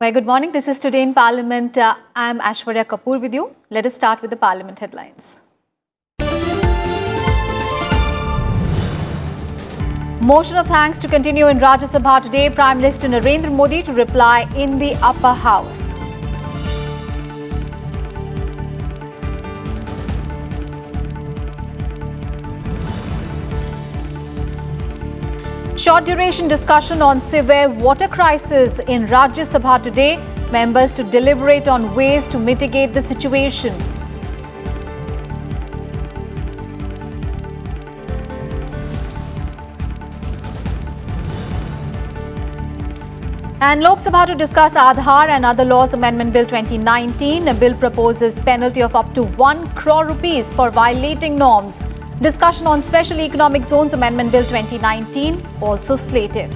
Well, good morning. This is Today in Parliament. I'm Aishwarya Kapoor with you. Let us start with the Parliament headlines. Motion of thanks to continue in Rajya Sabha today. Prime Minister Narendra Modi to reply in the upper house. Short duration discussion on severe water crisis in Rajya Sabha today. Members to deliberate on ways to mitigate the situation. And Lok Sabha to discuss Aadhaar and Other Laws Amendment Bill 2019. A bill proposes penalty of up to 1 crore rupees for violating norms. Discussion on Special Economic Zones Amendment Bill 2019 also slated.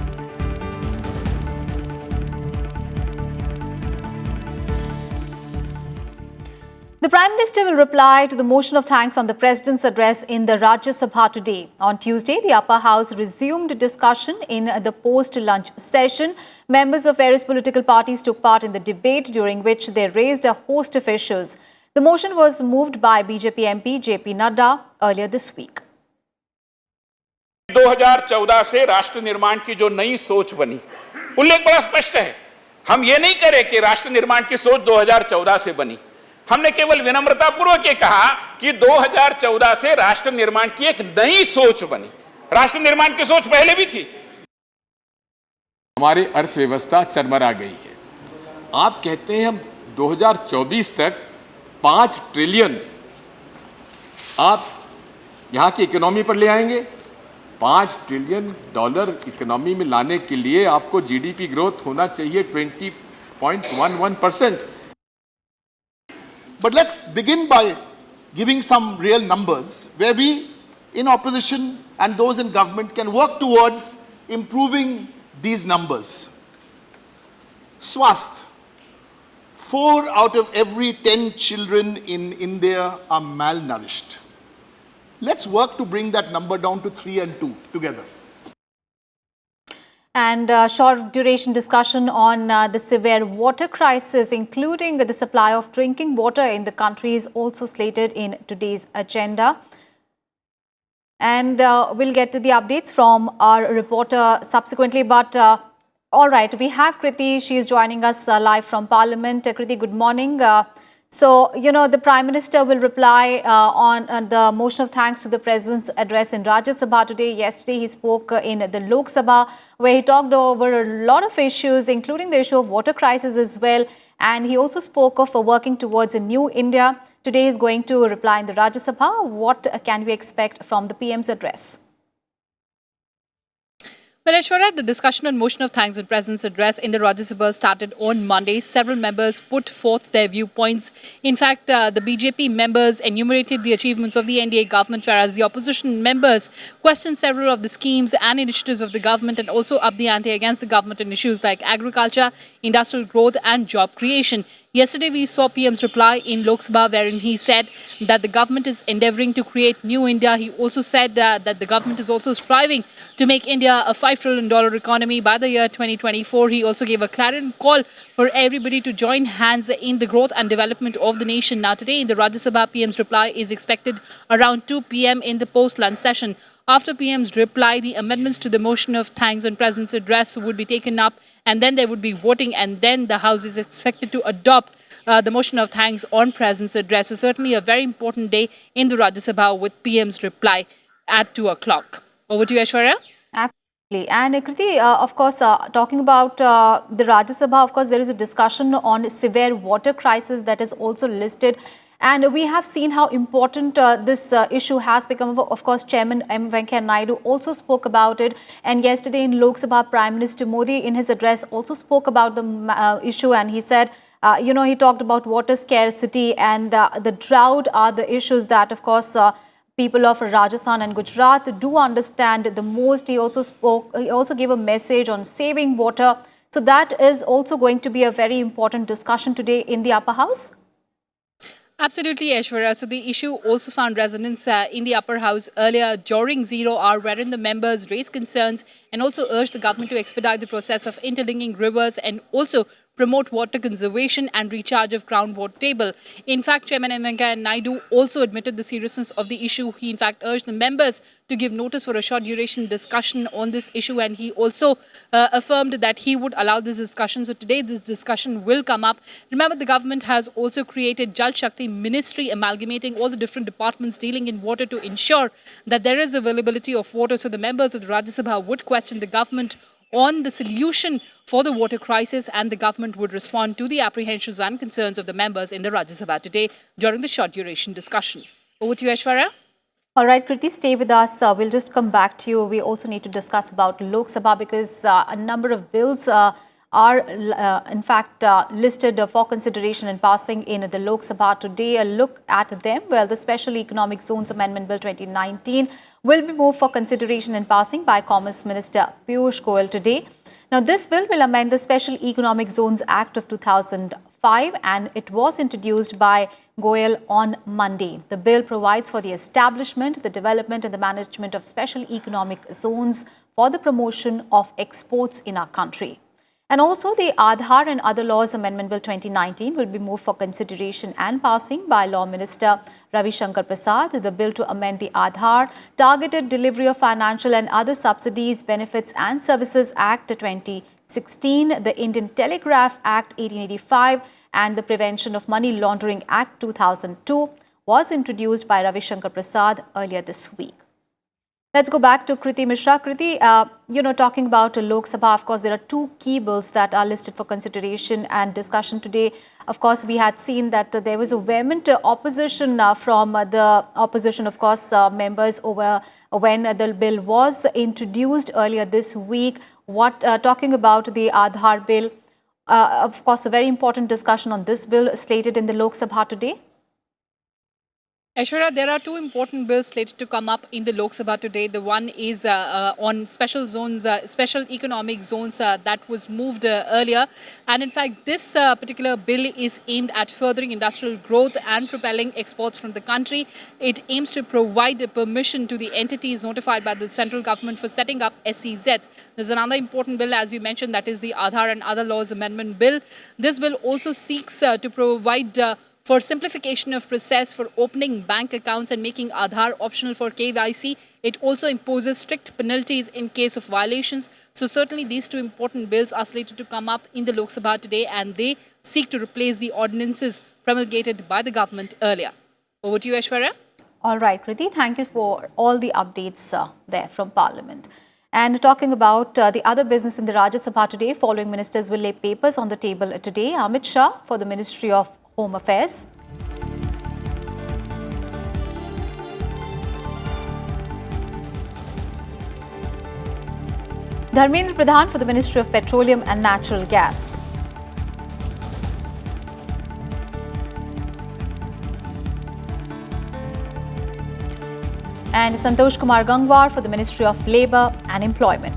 The Prime Minister will reply to the motion of thanks on the President's address in the Rajya Sabha today. On Tuesday, the Upper House resumed discussion in the post-lunch session. Members of various political parties took part in the debate, during which they raised a host of issues. The motion was moved by BJP MP JP Nadda earlier this week. 2014 से राष्ट्र निर्माण की जो नई सोच बनी, उल्लेख बड़ा स्पष्ट है। हम ये नहीं करें कि राष्ट्र निर्माण की सोच 2014 से बनी। हमने केवल विनम्रता पूर्वक ये कहा कि 2014 से राष्ट्र निर्माण की एक नई सोच बनी। राष्ट्र निर्माण की सोच पहले भी थी। हमारी अर्थव्यवस्था चरमरा गई है। आप कहते हैं हम 2024 तक 5 ट्रिलियन आप यहाँ की इकोनॉमी पर ले आएंगे। 5 ट्रिलियन डॉलर इकोनॉमी में लाने के लिए आपको जीडीपी ग्रोथ होना चाहिए 20.11%. But let's begin by giving some real numbers where we in opposition and those in government can work towards improving these numbers. Swasth. 4 out of every 10 children in India are malnourished. Let's work to bring that number down to 3 and 2 together. And short duration discussion on the severe water crisis, including the supply of drinking water in the country, is also slated in today's agenda. And we'll get to the updates from our reporter subsequently. But all right, we have Kriti. She is joining us live from Parliament. Kriti, good morning. So, the Prime Minister will reply on the motion of thanks to the President's address in Rajya Sabha today. Yesterday, he spoke in the Lok Sabha, where he talked over a lot of issues, including the issue of water crisis as well. And he also spoke of working towards a new India. Today, he is going to reply in the Rajya Sabha. What can we expect from the PM's address? Well, Aishwarya, the discussion on motion of thanks and President's address in the Rajya Sabha started on Monday. Several members put forth their viewpoints. In fact, the BJP members enumerated the achievements of the NDA government, whereas the opposition members questioned several of the schemes and initiatives of the government and also upped the ante against the government on issues like agriculture, industrial growth and job creation. Yesterday, we saw PM's reply in Lok Sabha, wherein he said that the government is endeavouring to create new India. He also said that the government is also striving to make India a $5 trillion economy by the year 2024. He also gave a clarion call for everybody to join hands in the growth and development of the nation. Now, today in the Rajya Sabha, PM's reply is expected around 2 p.m. in the post-lunch session. After PM's reply, the amendments to the motion of thanks on President's address would be taken up, and then there would be voting, and then the House is expected to adopt the motion of thanks on President's address. So certainly a very important day in the Rajya Sabha with PM's reply at 2 o'clock. Over to you, Aishwarya. Absolutely. And Kriti, of course, talking about the Rajya Sabha, of course, there is a discussion on severe water crisis that is also listed. And we have seen how important this issue has become. Of course, Chairman M. Venkaiah Naidu also spoke about it. And yesterday in Lok Sabha, Prime Minister Modi in his address also spoke about the issue. And he said, he talked about water scarcity and the drought are the issues that, of course, people of Rajasthan and Gujarat do understand the most. He also gave a message on saving water. So that is also going to be a very important discussion today in the upper house. Absolutely, Aishwarya. So the issue also found resonance in the upper house earlier during 0 hour, wherein the members raised concerns and also urged the government to expedite the process of interlinking rivers and also promote water conservation and recharge of groundwater table. In fact, Chairman M. Venkaiah Naidu also admitted the seriousness of the issue. He in fact urged the members to give notice for a short duration discussion on this issue, and he also affirmed that he would allow this discussion. So today this discussion will come up. Remember, the government has also created Jal Shakti Ministry, amalgamating all the different departments dealing in water to ensure that there is availability of water. So the members of the Rajya Sabha would question the government on the solution for the water crisis, and the government would respond to the apprehensions and concerns of the members in the Rajya Sabha today during the short duration discussion. Over to you, Aishwarya. All right, Kriti, stay with us. We'll just come back to you. We also need to discuss about Lok Sabha because a number of bills are in fact listed for consideration and passing in the Lok Sabha today. A look at them. Well, the Special Economic Zones Amendment Bill 2019 will be moved for consideration and passing by Commerce Minister Piyush Goyal today. Now, this bill will amend the Special Economic Zones Act of 2005, and it was introduced by Goyal on Monday. The bill provides for the establishment, the development and the management of special economic zones for the promotion of exports in our country. And also the Aadhaar and Other Laws Amendment Bill 2019 will be moved for consideration and passing by Law Minister Ravi Shankar Prasad. The bill to amend the Aadhaar, Targeted Delivery of Financial and Other Subsidies, Benefits and Services Act 2016, the Indian Telegraph Act 1885 and the Prevention of Money Laundering Act 2002 was introduced by Ravi Shankar Prasad earlier this week. Let's go back to Kriti Mishra. Kriti, talking about Lok Sabha, of course, there are two key bills that are listed for consideration and discussion today. Of course, we had seen that there was a vehement opposition from the opposition, of course, members over when the bill was introduced earlier this week. Talking about the Aadhaar bill, of course, a very important discussion on this bill slated in the Lok Sabha today. Aishwarya, there are two important bills slated to come up in the Lok Sabha today. The one is on special zones, special economic zones that was moved earlier. And in fact, this particular bill is aimed at furthering industrial growth and propelling exports from the country. It aims to provide a permission to the entities notified by the central government for setting up SEZs. There's another important bill, as you mentioned, that is the Aadhaar and Other Laws Amendment Bill. This bill also seeks to provide for simplification of process for opening bank accounts and making Aadhaar optional for KYC. It also imposes strict penalties in case of violations. So certainly these two important bills are slated to come up in the Lok Sabha today, and they seek to replace the ordinances promulgated by the government earlier. Over to you, Aishwarya. All right, Kriti, thank you for all the updates there from Parliament. And talking about the other business in the Rajya Sabha today, following ministers will lay papers on the table today. Amit Shah for the Ministry of Home Affairs. Dharmendra Pradhan for the Ministry of Petroleum and Natural Gas. And Santosh Kumar Gangwar for the Ministry of Labour and Employment.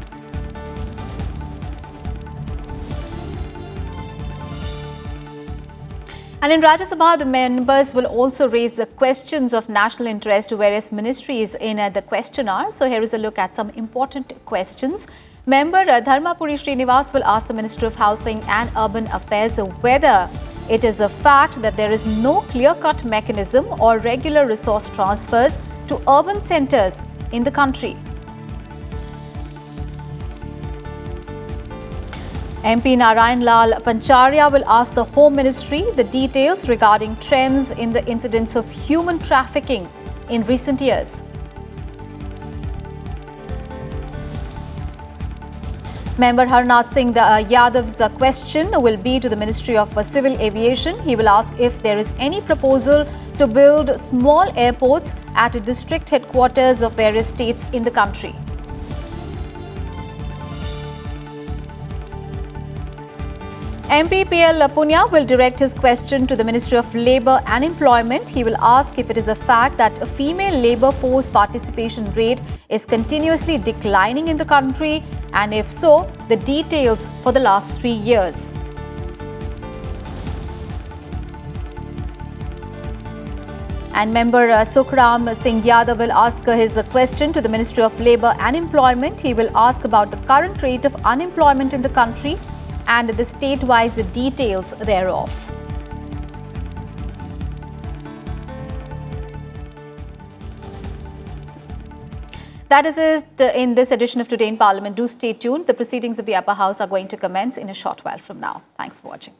And in Rajya Sabha, the members will also raise the questions of national interest to various ministries in the question hour. So here is a look at some important questions. Member Dharmapuri Srinivas will ask the Minister of Housing and Urban Affairs whether it is a fact that there is no clear-cut mechanism or regular resource transfers to urban centres in the country. MP Narayan Lal Pancharia will ask the Home Ministry the details regarding trends in the incidents of human trafficking in recent years. Member Harnath Singh Yadav's question will be to the Ministry of Civil Aviation. He will ask if there is any proposal to build small airports at district headquarters of various states in the country. MP PL Punya will direct his question to the Ministry of Labour and Employment. He will ask if it is a fact that a female labour force participation rate is continuously declining in the country, and if so, the details for the last 3 years. And member Sukhram Singh Yadav will ask his question to the Ministry of Labour and Employment. He will ask about the current rate of unemployment in the country and the state-wise details thereof. That is it in this edition of Today in Parliament. Do stay tuned. The proceedings of the upper house are going to commence in a short while from now. Thanks for watching.